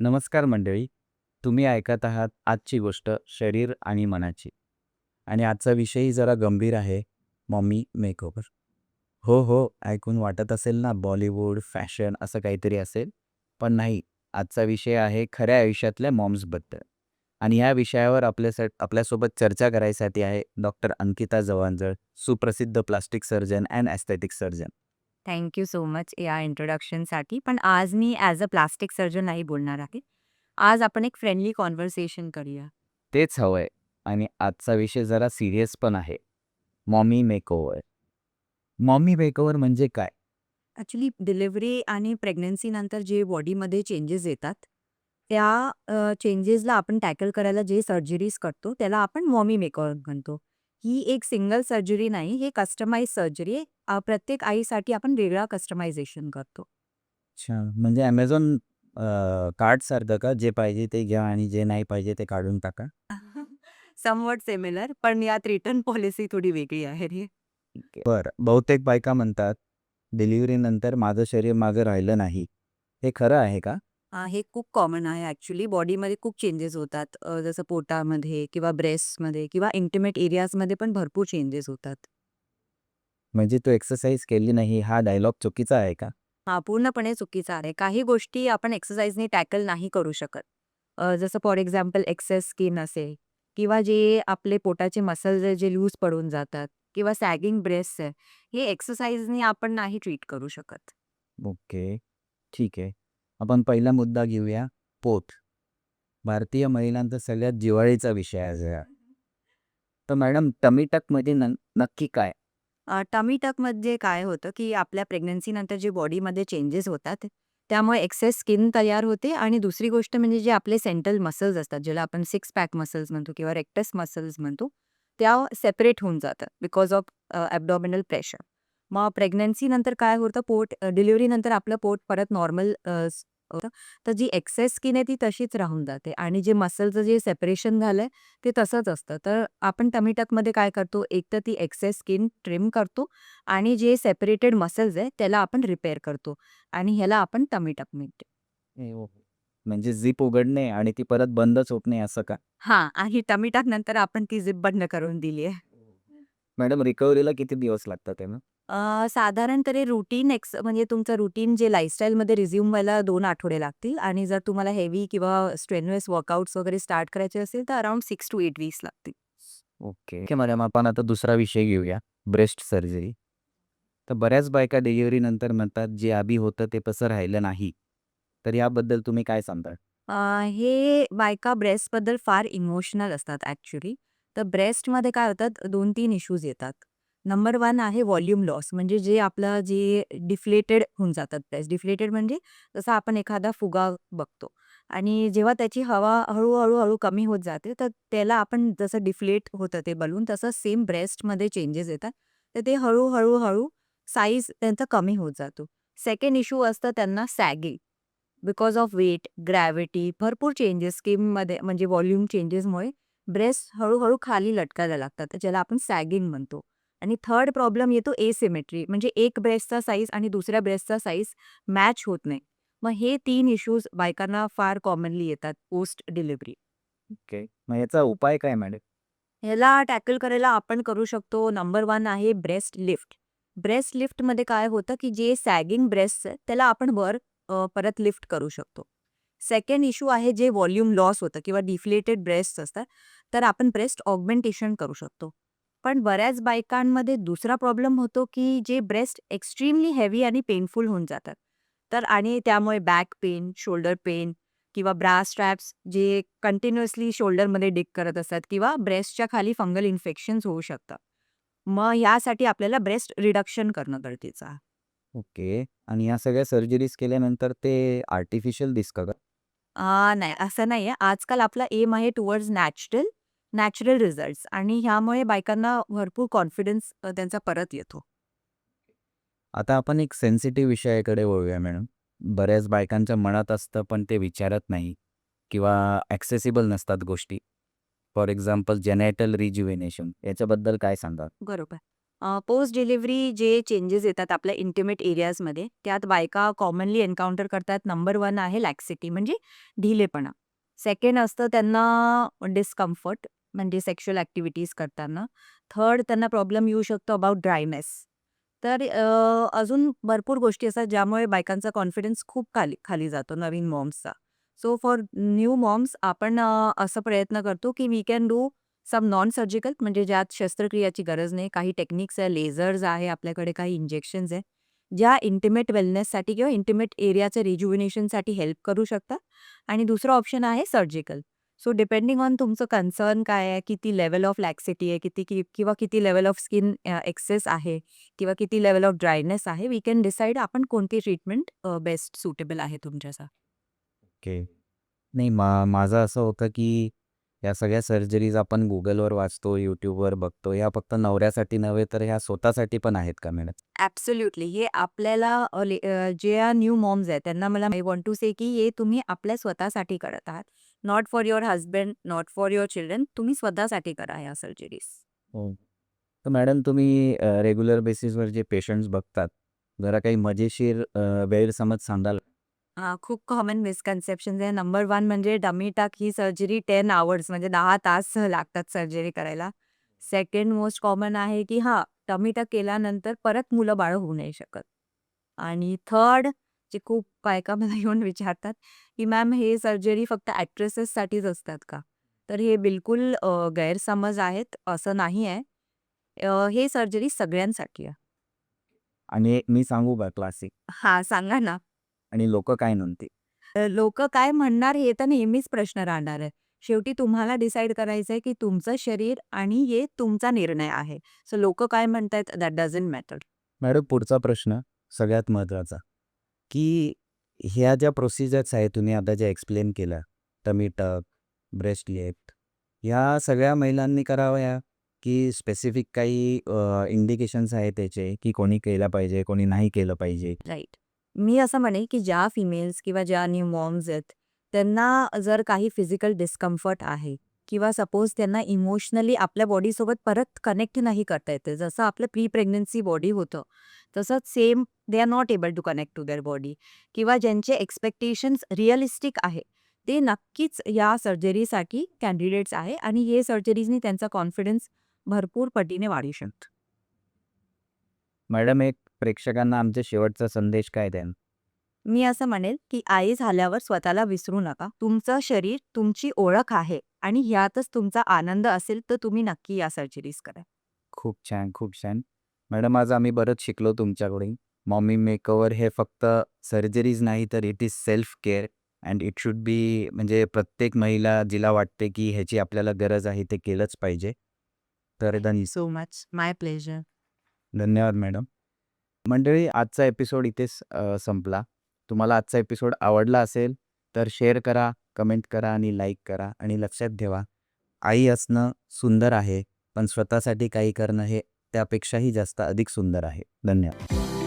नमस्कार मंडळी. तुम्ही ऐकत आहात आजची गोष्ट शरीर आणि मनाची. आणि आजचा विषयही जरा गंभीर आहे, मॉमी मेकओव्हर. हो, ऐकून वाटत असेल ना बॉलिवूड, फॅशन असं काहीतरी असेल. पण नाही, आजचा विषय आहे खऱ्या आयुष्यातल्या मॉम्सबद्दल. आणि या विषयावर आपल्यासोबत चर्चा करायसाठी आहे डॉक्टर अंकिता जवांजळ, सुप्रसिद्ध plastic surgeon and aesthetic surgeon. Thank you so much या इंट्रोडक्शनसाठी. पण आज मी ॲज अ प्लास्टिक सर्जन नाही बोलणार आहे. आज आपण एक फ्रेंडली कॉन्व्हर्सेशन करूया. तेच हवंय. आणि आजचा विषय जरा सीरियस पण आहे. Mommy makeover. मॉमी मेकओव्हर म्हणजे काय? ॲक्चुअली डिलिव्हरी आणि प्रेग्नन्सीनंतर जे बॉडीमध्ये चेंजेस येतात, त्या चेंजेसला आपण टॅकल करायला जे सर्जरीज करतो, त्याला आपण मॉमी मेकओव्हर म्हणतो. ही एक सिंगल सर्जरी नाही, हे कस्टमाइज सर्जरी आहे. प्रत्येक आईसाठी आपण वेगळा कस्टमायझेशन करतो. अच्छा. म्हणजे Amazon कार्डसारखं का? जे पाहिजे ते घ्या आणि जे नाही पाहिजे ते काढून टाका? समवॉट सिमिलर, पण यात रिटर्न पॉलिसी थोडी वेगळी आहे रे. बरं. बहुतेक बायका म्हणतात, डिलिव्हरीनंतर माझं शरीर मागं राहिलं नाही. हे खरं आहे का? हे खूप कॉमन आहे ॲक्चुअली. बॉडीमध्ये खूप चेंजेस होतात. जसं पोटामध्ये किंवा ब्रेस्टमध्ये किंवा इंटिमेट एरियाजमध्ये पण भरपूर चेंजेस होतात. म्हणजे तू एक्सरसाइज केली नाही हा डायलॉग चुकीचा आहे का? हा पूर्णपणे चुकीचा आहे. काही गोष्टी आपण एक्सरसाइजनी टॅकल नाही करू शकत. जसं फॉर एक्झाम्पल एक्सेस स्किन असेल किंवा जे आपले पोटाचे मसल्स आहे जे लूज पडून जातात किंवा सॅगिंग ब्रेस्ट्स आहे, हे एक्सरसाइजनी आपण नाही ट्रीट करू शकत. ओके. ठीक आहे. आपण पहिला मुद्दा घेऊया, पोट. भारतीय महिलांचा सगळ्यात जिव्हाळीचा विषय आहे हा. तर मॅडम टमी टकमध्ये नक्की काय? टमी टकमध्ये काय होतं, की आपल्या प्रेग्नन्सीनंतर जे बॉडीमध्ये चेंजेस होतात, त्यामुळे एक्सेस स्किन तयार होते आणि दुसरी गोष्ट म्हणजे जे आपले सेंट्रल मसल्स असतात, ज्याला आपण सिक्स पॅक मसल्स म्हणतो किंवा रेक्टस मसल्स म्हणतो, त्या सेपरेट होऊन जातात बिकॉज ऑफ ॲब्डॉमिनल प्रेशर. मग प्रेग्नन्सीनंतर काय होतं, डिलिव्हरीनंतर आपलं पोट परत नॉर्मल होतं. तर जी एक्सेस स्किन आहे ती तशीच राहून जाते आणि जे मसलचं जे सेपरेशन झालंय ते तसंच असतं. तर आपण टमी टकमध्ये काय करतो, एक तर ती एक्सेस स्किन ट्रिम करतो आणि जे सेपरेटेड मसल्स आहे त्याला आपण रिपेअर करतो आणि ह्याला आपण टमी टक म्हणतो. हो. म्हणजे झिप उघडणे आणि ती परत बंदच होत नाही असं का? हां, आणि टमी टक नंतर आपण ती झिप बंद करून दिली आहे. मॅडम रिकव्हरीला किती दिवस लागतात आहे ना? साधारण तरी म्हणजे तुमचं रुटीन जे लाईफस्टाईलमध्ये रिझ्यूम व्हायला 2 आठवडे लागतील आणि जर तुम्हाला हेवी किंवा स्ट्रेन्युअस वर्कआउट्स वगैरे स्टार्ट करायचे असेल तर अराउंड 6 टू 8 वीक्स लागतील. ओके. ओके मॅडम आपण आता दुसरा विषय घेऊया, ब्रेस्ट सर्जरी. तर बऱ्याच बायका डिलिव्हरीनंतर म्हणतात, जे आधी होतं ते तसं राहिलं नाही. तर याबद्दल तुम्ही काय सांगाल? हे बायका ब्रेस्टबद्दल फार इमोशनल असतात ॲक्चुअली. तर ब्रेस्टमध्ये काय होतात 2-3 इश्यूज येतात. नंबर 1 आहे व्हॉल्यूम लॉस म्हणजे जे डिफ्लेटेड होऊन जातात ब्रेस्ट. डिफ्लेटेड म्हणजे जसं आपण एखादा फुगा बघतो आणि जेव्हा त्याची हवा हळू कमी होत जाते, तर त्याला आपण जसं डिफ्लेट होतं ते बलून तसं सेम ब्रेस्टमध्ये चेंजेस येतात. तर ते हळू साईज त्यांचा कमी होत जातो. सेकंड इश्यू असतं त्यांना sagging. Because of weight, gravity भरपूर चेंजेस स्किनमध्ये म्हणजे व्हॉल्यूम चेंजेसमुळे ब्रेस्ट हळू खाली लटकायला लागतात, तर ज्याला आपण सॅगिंग म्हणतो. आणि थर्ड प्रॉब्लेम येतो एसिमेट्री म्हणजे एक ब्रेस्टचा साईज आणि दुसऱ्या ब्रेस्टचा साईज मॅच होत नाही. मग हे 3 इश्यूज बायकांना फार कॉमनली येतात पोस्ट डिलिव्हरी. ओके. मग याचा उपाय काय मॅडम? ह्याला टॅकल करायला आपण करू शकतो नंबर 1 आहे ब्रेस्ट लिफ्ट. ब्रेस्ट लिफ्टमध्ये काय होतं, की जे सॅगिंग ब्रेस्ट आहे त्याला आपण वर परत लिफ्ट करू शकतो. सेकंड इश्यू आहे जे व्हॉल्यूम लॉस होतं किंवा डिफ्लेटेड ब्रेस्ट असतात, तर आपण ब्रेस्ट ऑगमेंटेशन करू शकतो. पण बऱ्याच बायकांमध्ये दुसरा प्रॉब्लेम होतो, की जे ब्रेस्ट एक्स्ट्रीमली हेवी आणि पेनफुल होऊन जातात. तर आणि त्यामुळे बॅक पेन, शोल्डर पेन किंवा ब्रा स्ट्रॅप्स जे कंटिन्युअसली शोल्डरमध्ये डिग करत असतात किंवा ब्रेस्टच्या खाली फंगल इन्फेक्शन्स होऊ शकतात. मग यासाठी आपल्याला ब्रेस्ट रिडक्शन करणं गरजेचं आहे. ओके. आणि या सगळ्या सर्जरीज केल्यानंतर ते आर्टिफिशियल दिसतं का? नाही, असं नाहीये. आजकाल आपला एम आहे टुवर्ड्स नॅचरल रिझल्ट्स आणि ह्यामुळे बायकांना भरपूर कॉन्फिडन्स त्यांचा परत येतो. आता आपण एक सेन्सिटिव्ह विषयाकडे वळूया मॅडम. बऱ्याच बायकांच्या मनात असतं, पण ते विचारत नाही किंवा ॲक्सेसिबल नसतात गोष्टी. फॉर एक्झाम्पल जेनेटल रिज्युव्हेनेशन याच्याबद्दल काय सांगाल? बरोबर. पोस्ट डिलिव्हरी जे चेंजेस येतात आपल्या इंटिमेट एरियाजमध्ये, त्यात बायका कॉमनली एन्काउंटर करतात. नंबर 1 आहे लॅक्सिटी म्हणजे ढिलेपणा. सेकंड असतं त्यांना डिस्कम्फर्ट म्हणजे सेक्शुअल ॲक्टिव्हिटीज करताना. थर्ड त्यांना प्रॉब्लेम येऊ शकतो अबाउट ड्रायनेस. तर अजून भरपूर गोष्टी असतात ज्यामुळे बायकांचा कॉन्फिडन्स खूप खाली खाली जातो नवीन मॉम्सचा. सो फॉर न्यू मॉम्स आपण असा प्रयत्न करतो की we can do some non surgical म्हणजे ज्यात शस्त्रक्रियाची गरज नाही. काही टेक्निक्स आहे, लेझर्स आहे, आपल्याकडे काही इंजेक्शन्स आहे, ज्या इंटिमेट वेलनेससाठी किंवा इंटिमेट एरियाचं रिज्युव्हिनेशनसाठी हेल्प करू शकतात. आणि दुसरं ऑप्शन आहे सर्जिकल. सो डिपेंडिंग ऑन तुमचं कन्सर्न काय आहे, किती लेव्हल ऑफ लॅक्सिटी आहे, किंवा किती लेव्हल ऑफ स्किन एक्सेस आहे किंवा किती लेव्हल ऑफ ड्रायनेस आहे, वी कॅन डिसाईड आपण कोणती ट्रीटमेंट बेस्ट सुटेबल आहे तुमच्यासाठी. ओके. नाही माझं असं होतं की या सगळ्या सर्जरीज आपण Googleवर वाचतो, YouTubeवर बघतो. ह्या फक्त नवऱ्यासाठी नव्हे तर ह्या स्वतःसाठी पण आहेत का मॅडम? ॲब्सोल्युटली. हे आपल्याला ज्या न्यू मॉम्स आहेत त्यांना मला आय वॉन्ट टू से की हे तुम्ही आपल्या स्वतःसाठी करत आहात. Not for your husband, not for your children. तुम्ही स्वतःसाठी करा ह्या सर्जरीज. हो. तर मॅडम तुम्ही रेग्युलर बेसिसवर जे पेशंट्स बघतात, जरा काही मजेशीर गैरसमज सांगाल? खूप कॉमन मिसकन्सेप्शन्स आहे. नंबर 1 म्हणजे डमी टक ही सर्जरी 10 अवर्स म्हणजे 10 तास लागतात सर्जरी करायला. सेकंड मोस्ट कॉमन आहे की डमी टक केल्यानंतर परत मुलं-बाळं होऊ नाही शकत. आणि थर्ड जे खूप बायका मला येऊन विचारतात, की "मॅम हे सर्जरी फक्त ॲक्ट्रेसेससाठीच असतात का?" तर हे बिलकुल गैरसमज आहेत. असं नाही आहे. हे सर्जरी सगळ्यांसाठी आहे. आणि एक मी सांगू का क्लासिक? सांगा ना. आणि लोकं काय म्हणतील? लोकं काय म्हणणार हे तर नेहमीच प्रश्न राहणार आहे. शेवटी तुम्हाला डिसाईड करायचं आहे, की तुमचं शरीर आणि हे तुमचा निर्णय आहे. सो लोकं काय म्हणतायत दॅट डझंट मॅटर. मॅडम पुढचा प्रश्न सगळ्यात महत्त्वाचा, की ह्या ज्या प्रोसिजर्स आहेत तुम्ही आता ज्या एक्सप्लेन केल्या, टमी टक, ब्रेस्ट लिफ्ट, ह्या सगळ्या महिलांनी कराव्या की स्पेसिफिक काही इंडिकेशन्स आहेत त्याचे, की कोणी केलं पाहिजे, कोणी नाही केलं पाहिजे? राइट. मी असं म्हणेन, की ज्या फिमेल्स किंवा ज्या न्यू मॉम्स आहेत, त्यांना जर काही फिजिकल डिस्कम्फर्ट आहे किंवा सपोज त्यांना इमोशनली आपल्या बॉडीसोबत परत कनेक्ट नाही करता येते. जसं आपलं प्री प्रेग्नन्सी बॉडी होतं, तसंच same they are not able to connect to their body किंवा ज्यांचे एक्स्पेक्टेशन्स रिअलिस्टिक आहे, ते नक्कीच या सर्जरीसाठी कॅन्डिडेट्स आहे आणि हे सर्जरीजनी त्यांचा कॉन्फिडन्स भरपूर पटीने वाढू शकतो. मॅडम एक प्रेक्षकांना आमचा शेवटचा संदेश काय द्याल? मी असं म्हणेल, की आई झाल्यावर स्वतःला विसरू नका. तुमचं शरीर तुमची ओळख आहे आणि ह्यातच तुमचा आनंद असेल, तर तुम्ही नक्की या सर्जरीज करा. खूप छान, खूप छान. मॅडम आज आम्ही बरंच शिकलो तुमच्याकडून. मॉमी मेकओव्हर हे फक्त सर्जरीज नाही तर it is self care and it should be म्हणजे प्रत्येक महिला जिला वाटते की ह्याची आपल्याला गरज आहे ते केलंच पाहिजे. तर सो मच. माय प्लेजर. धन्यवाद मॅडम. मंडळी आजचा एपिसोड इथेच संपला. तुम्हाला आजचा एपिसोड आवडला असेल तर शेअर करा, कमेंट करा आणि लाईक करा आणि लक्षात ठेवा, आई असणं सुंदर आहे, पण स्वतःसाठी काही करणं हे त्यापेक्षाही जास्त अधिक सुंदर आहे. धन्यवाद.